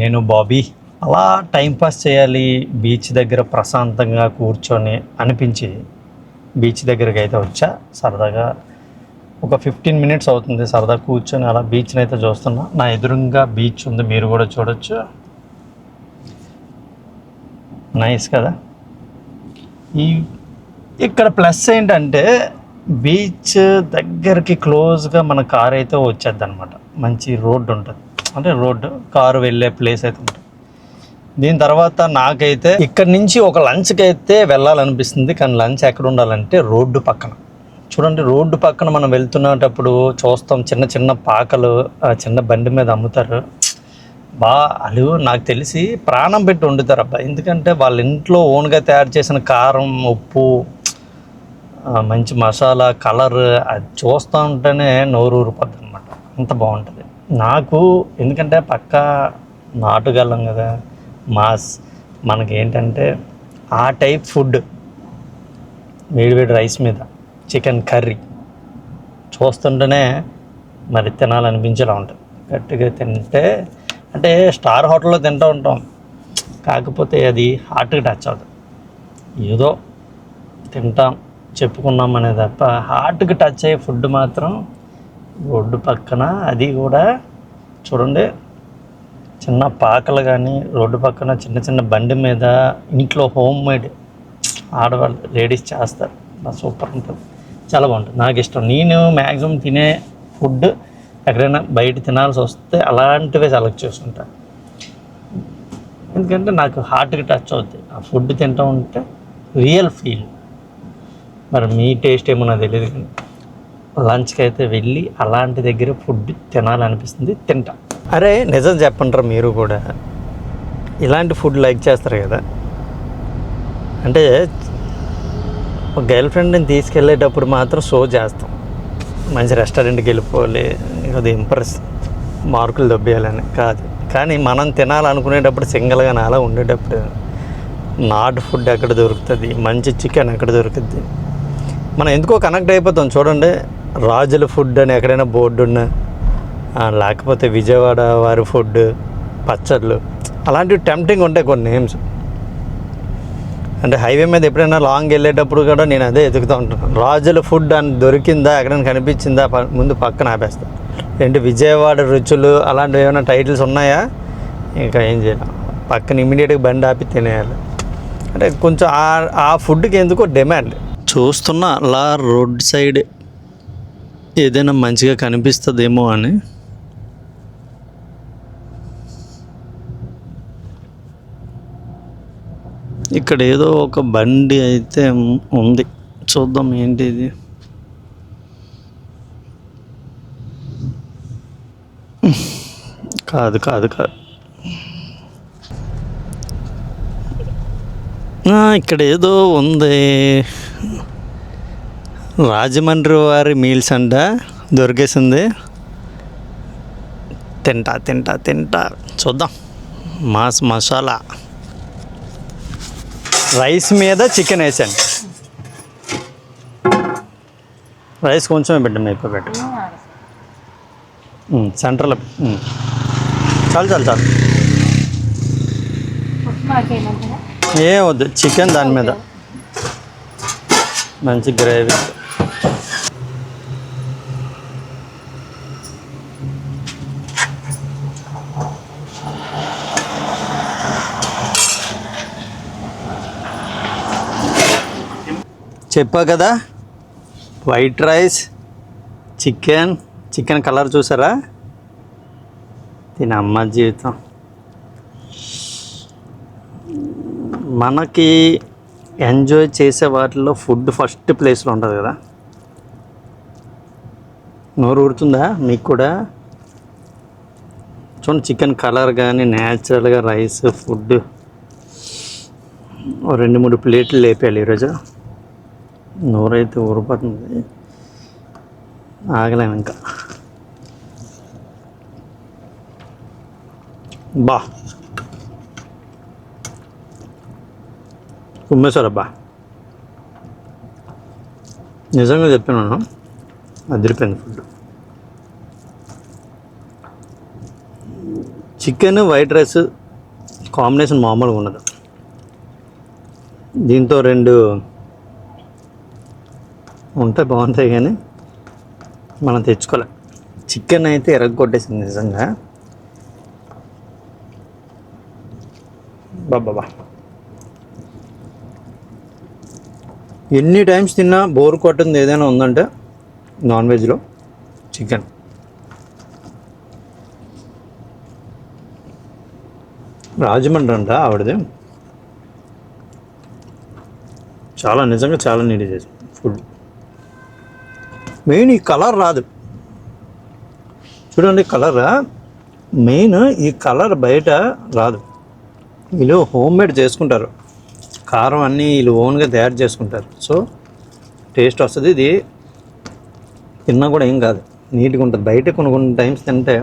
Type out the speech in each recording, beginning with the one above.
నేను బాబీ అలా టైంపాస్ చేయాలి బీచ్ దగ్గర ప్రశాంతంగా కూర్చొని అనిపించి బీచ్ దగ్గరికి అయితే వచ్చా. సరదాగా ఒక 15 మినిట్స్ అవుతుంది సరదా కూర్చొని అలా బీచ్ని అయితే చూస్తున్నా. నా ఎదురుగా బీచ్ ఉంది, మీరు కూడా చూడొచ్చు. నైస్ కదా. ఈ ఇక్కడ ప్లస్ ఏంటంటే బీచ్ దగ్గరికి క్లోజ్గా మన కార్ అయితే వచ్చేద్ది అనమాట. మంచి రోడ్డు ఉంటుంది, అంటే రోడ్డు కారు వెళ్ళే ప్లేస్ అయితే ఉంటుంది. దీని తర్వాత నాకైతే ఇక్కడి నుంచి ఒక లంచ్కి అయితే వెళ్ళాలనిపిస్తుంది. కానీ లంచ్ ఎక్కడ ఉండాలంటే రోడ్డు పక్కన. చూడండి, రోడ్డు పక్కన మనం వెళ్తున్నప్పుడు చూస్తాం చిన్న చిన్న పాకలు చిన్న బండి మీద అమ్ముతారు. వాళ్ళు నాకు తెలిసి ప్రాణం పెట్టి వండుతారు అబ్బా. ఎందుకంటే వాళ్ళ ఇంట్లో ఓన్గా తయారు చేసిన కారం, ఉప్పు, మంచి మసాలా, కలర్ అది చూస్తూ ఉంటేనే నోరు ఊరిపోద్ది అనమాట. అంత బాగుంటుంది నాకు. ఎందుకంటే పక్క నాటుగలం కదా, మాస్. మనకి ఏంటంటే ఆ టైప్ ఫుడ్, వేడివేడి రైస్ మీద చికెన్ కర్రీ చూస్తుంటేనే మరి తినాలనిపించేలా ఉంటుంది. గట్టిగా తింటే అంటే స్టార్ హోటల్లో తింటూ ఉంటాం, కాకపోతే అది హార్ట్కి టచ్ అవుతుంది. ఏదో తింటాం చెప్పుకున్నాం అనే తప్ప హార్ట్కి టచ్ అయ్యే ఫుడ్ మాత్రం రోడ్డు పక్కన. అది కూడా చూడండి, చిన్న పాకలు కానీ రోడ్డు పక్కన చిన్న చిన్న బండి మీద ఇంట్లో హోమ్ మేడ్ ఆడవాళ్ళు లేడీస్ చేస్తారు. సూపర్ ఉంటుంది, చాలా బాగుంటుంది. నాకు ఇష్టం. నేను మ్యాక్సిమం తినే ఫుడ్ ఎక్కడైనా బయట తినాల్సి వస్తే అలాంటివే సెలెక్ట్ చేసుకుంటాను. ఎందుకంటే నాకు హార్ట్కి టచ్ అవుతుంది ఆ ఫుడ్ తింటూ ఉంటే, రియల్ ఫీల్. మరి మీ టేస్ట్ ఏమన్నా తెలియదు, కానీ లంచ్కి అయితే వెళ్ళి అలాంటి దగ్గర ఫుడ్ తినాలనిపిస్తుంది, తింటా. అరే నిజం చెప్పంటారా మీరు కూడా ఇలాంటి ఫుడ్ లైక్ చేస్తారు కదా? అంటే ఒక గర్ల్ ఫ్రెండ్ని తీసుకెళ్ళేటప్పుడు మాత్రం షో చేస్తాం, మంచి రెస్టారెంట్కి వెళ్ళిపోవాలి, అది ఇంప్రెస్, మార్కులు దొబ్బేయాలని కాదు. కానీ మనం తినాలనుకునేటప్పుడు సింగిల్గా అలా ఉండేటప్పుడు నాటు ఫుడ్ ఎక్కడ దొరుకుతుంది, మంచి చికెన్ ఎక్కడ దొరుకుతుంది, మనం ఎందుకో కనెక్ట్ అయిపోతాం. చూడండి, రాజుల ఫుడ్ అని ఎక్కడైనా బోర్డు ఉన్నా, లేకపోతే విజయవాడ వారి ఫుడ్, పచ్చళ్ళు, అలాంటివి టెంప్టింగ్ ఉంటాయి కొన్ని నేమ్స్. అంటే హైవే మీద ఎప్పుడైనా లాంగ్ వెళ్ళేటప్పుడు కూడా నేను అదే ఎదుగుతూ ఉంటాను. రాజుల ఫుడ్ అని దొరికిందా, ఎక్కడైనా కనిపించిందా, ముందు పక్కన ఆపేస్తాను. ఏంటి విజయవాడ రుచులు అలాంటివి ఏమైనా టైటిల్స్ ఉన్నాయా, ఇంకా ఏం చేయాలి, పక్కన ఇమీడియట్గా బండి ఆపి తినేయాలి. అంటే కొంచెం ఆ ఫుడ్కి ఎందుకో డిమాండ్. చూస్తున్నా అలా రోడ్ సైడ్ ఏదైనా మంచిగా కనిపిస్తుందేమో అని. ఇక్కడ ఏదో ఒక బండి అయితే ఉంది, చూద్దాం ఏంటి ఇది. కాదు కాదు కాదు, ఇక్కడ ఏదో ఉంది, రాజమండ్రి వారి మీల్స్ అంట దొరికేసింది. తింటా తింటా తింటా, చూద్దాం. మాస్ మసాలా రైస్ మీద చికెన్ వేసాను. రైస్ కొంచెమే పెట్టండి, ఎక్కువ పెట్టండి. సెంటర్లో చాలు చాలు చాలు, ఏం వద్దు. చికెన్ దాని మీద మంచి గ్రేవీ. చెప్పా కదా, వైట్ రైస్, చికెన్ కలర్ చూసారా? దీని అమ్మ జీవితం. మనకి ఎంజాయ్ చేసే వాటిలో ఫుడ్ ఫస్ట్ ప్లేస్లో ఉంటుంది కదా. నోరు ఊరుతుందా మీకు కూడా? చూడండి, చికెన్ కలర్ కానీ న్యాచురల్గా రైస్ ఫుడ్ 2-3 ప్లేట్లు లేపేయాలి ఈరోజు. నోరైతే ఊరిపోతుంది, ఆగలేము ఇంకా. బా కుమ్మేశారబ్బా, నిజంగా చెప్పినాను, అదిరిపోయింది food. Chicken white rice combination మామూలుగా ఉండదు. దీంతో 2 ఉంటే బాగుంటాయి కానీ మనం తెచ్చుకోలే. చికెన్ అయితే ఎరగొట్టేసింది నిజంగా. బాబా ఎన్ని టైమ్స్ తిన్నా బోర్ కొట్టింది ఏదైనా ఉందంటే నాన్ వెజ్లో చికెన్. రాజమండ్రి అంట ఆవిడది. చాలా నిజంగా చాలా నీట్ చేసి ఫుడ్. మెయిన్ ఈ కలర్ రాదు చూడండి, కలర్ మెయిన్ ఈ కలర్ బయట రాదు. వీళ్ళు హోమ్ మేడ్ చేసుకుంటారు, కారం అన్నీ వీళ్ళు ఓన్గా తయారు చేసుకుంటారు. సో టేస్ట్ వస్తుంది. ఇది తిన్నా కూడా ఏం కాదు, నీట్గా ఉంటుంది. బయట కొన్ని టైమ్స్ తింటే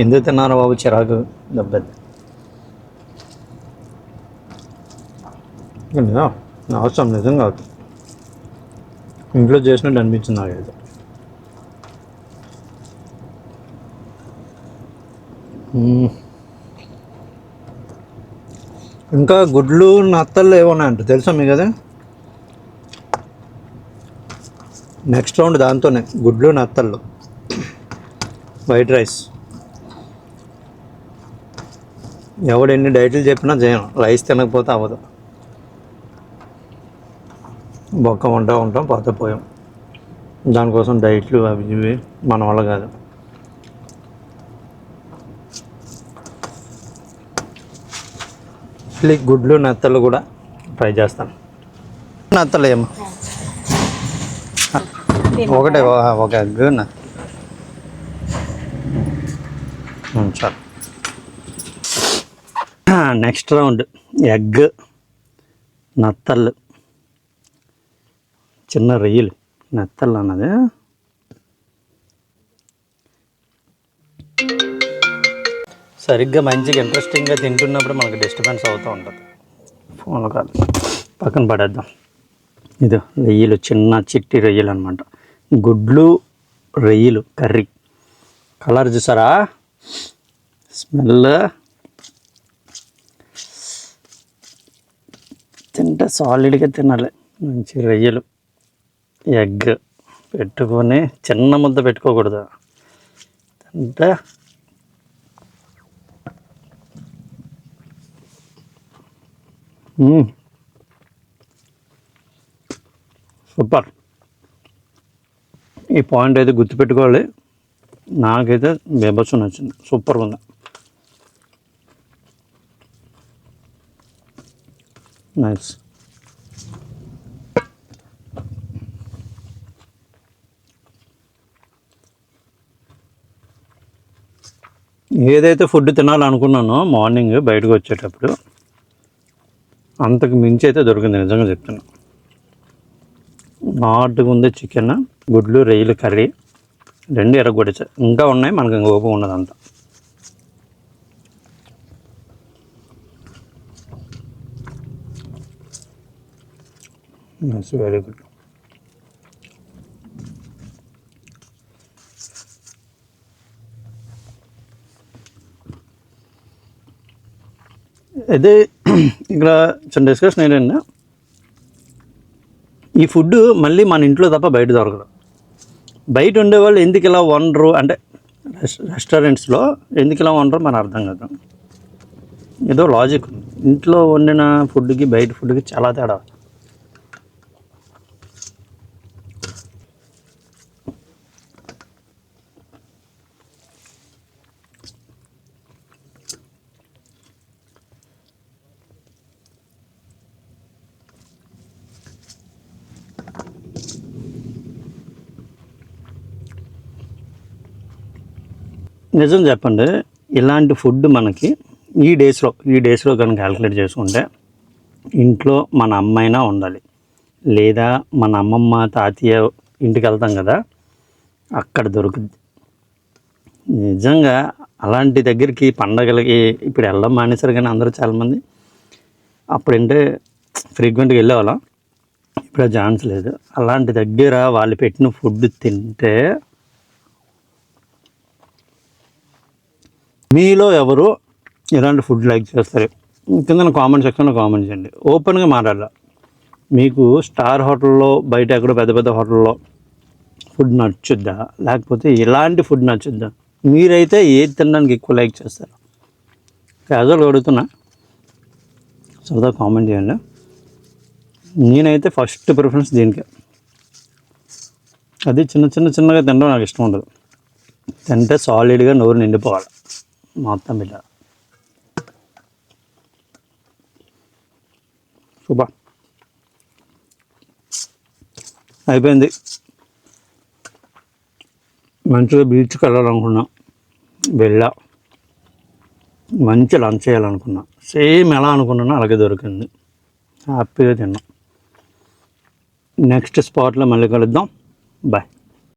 ఎందుకు తిన్నారో బాబు చిరాకు దెబ్బది. అవసరం నిజంగా అవుతుంది. ఇంట్లో చేసినట్టు అనిపించింది నాకైతే. ఇంకా గుడ్లు నత్తలు ఏమన్నాయంట తెలుసా మీకు? కదా నెక్స్ట్ రౌండ్ దాంతోనే గుడ్లు నత్తళ్ళు వైట్ రైస్. ఎవడు ఎన్ని డైట్లు చెప్పినా చేయను, రైస్ తినకపోతే అవ్వదు. బొక్క ఉంటాం పోతే పోయాం. దానికోసం డైట్లు అవి ఇవి మన వల్ల కాదు. గుడ్లు నత్తలు కూడా ట్రై చేస్తాను. నత్తలు ఏమో ఒకటే ఒక ఎగ్ చాలు. నెక్స్ట్ రౌండ్ ఎగ్ నత్తళ్ళు, చిన్న రొయ్యలు. నత్తళ్ళు అన్నది సరిగ్గా మంచిగా ఇంట్రెస్టింగ్గా తింటున్నప్పుడు మనకు డిస్టర్బెన్స్ అవుతూ ఉంటుంది. ఫోన్ కాదు, పక్కన పడేద్దాం. ఇది రొయ్యలు, చిన్న చిట్టి రొయ్యలు అనమాట. గుడ్లు రొయ్యలు కర్రీ. కలర్ చూసారా, స్మెల్ తింటే సాలిడ్గా తినాలి. మంచి రొయ్యలు ఎగ్ పెట్టుకొని చిన్న ముద్ద పెట్టుకోకూడదు, తింటే సూపర్. ఈ పాయింట్ అయితే గుర్తుపెట్టుకోవాలి. నాకైతే బేబస్ నచ్చింది, సూపర్గా ఉంది. నైస్. ఏదైతే ఫుడ్ తినాలనుకున్నానో మార్నింగ్ బయటకు వచ్చేటప్పుడు అంతకు మించి అయితే దొరికింది, నిజంగా చెప్తున్నా. నాటుగా ఉంది చికెన్, గుడ్లు రొయ్యలు కర్రీ 2 ఎరగొట్టేసా. ఇంకా ఉన్నాయి, మనకు ఇంకా ఓపిక ఉన్నదంతా. Very good. అదే ఇక్కడ చిన్న డిస్కషన్ ఏంటంటే, ఈ ఫుడ్ మళ్ళీ మన ఇంట్లో తప్ప బయట దొరకదు. బయట ఉండేవాళ్ళు ఎందుకు ఇలా వండరు అంటే, రెస్టారెంట్స్లో ఎందుకు ఇలా వండరు మన అర్థం కాదు. ఏదో లాజిక్ ఉంది. ఇంట్లో వండిన ఫుడ్కి బయట ఫుడ్కి చాలా తేడా. నిజం చెప్పండి, ఇలాంటి ఫుడ్ మనకి ఈ డేస్లో కనుక క్యాలిక్యులేట్ చేసుకుంటే ఇంట్లో మన అమ్మైనా ఉండాలి, లేదా మన అమ్మమ్మ తాతయ్య ఇంటికి వెళ్తాం కదా అక్కడ దొరుకుద్ది. నిజంగా అలాంటి దగ్గరికి పండగలకి ఇప్పుడు వెళ్ళడం మానేశారు, కానీ అందరూ చాలామంది అప్పుడంటే ఫ్రీక్వెంట్గా వెళ్ళేవాళ్ళం. ఇప్పుడు ఛాన్స్ లేదు. అలాంటి దగ్గర వాళ్ళు పెట్టిన ఫుడ్ తింటే మీలో ఎవరు ఇలాంటి ఫుడ్ లైక్ చేస్తారు కింద కామెంట్ సెక్షన్లో కామెంట్ చేయండి. ఓపెన్గా మాట్లాడాల. మీకు స్టార్ హోటల్లో బయట ఎక్కడో పెద్ద పెద్ద హోటల్లో ఫుడ్ నచ్చుద్దా, లేకపోతే ఇలాంటి ఫుడ్ నచ్చుద్దా? మీరైతే ఏది తినడానికి ఎక్కువ లైక్ చేస్తారు? క్యాజువల్గా అడుగుతున్నా, సరదా కామెంట్ చేయండి. నేనైతే ఫస్ట్ ప్రిఫరెన్స్ దీనికే. అది చిన్నగా తినడం నాకు ఇష్టం ఉండదు. తింటే సాలిడ్గా నోరు నిండిపోవాలి మొత్తం బిడ్డ. సూపర్, అయిపోయింది. మంచిగా బీచ్కి వెళ్ళాలనుకున్నా, వెళ్ళా. మంచి లంచ్ చేయాలనుకున్నా, సేమ్ ఎలా అనుకున్నానో అలాగే దొరికింది. హ్యాపీగా తిన్నా. నెక్స్ట్ స్పాట్లో మళ్ళీ కలుద్దాం. బాయ్.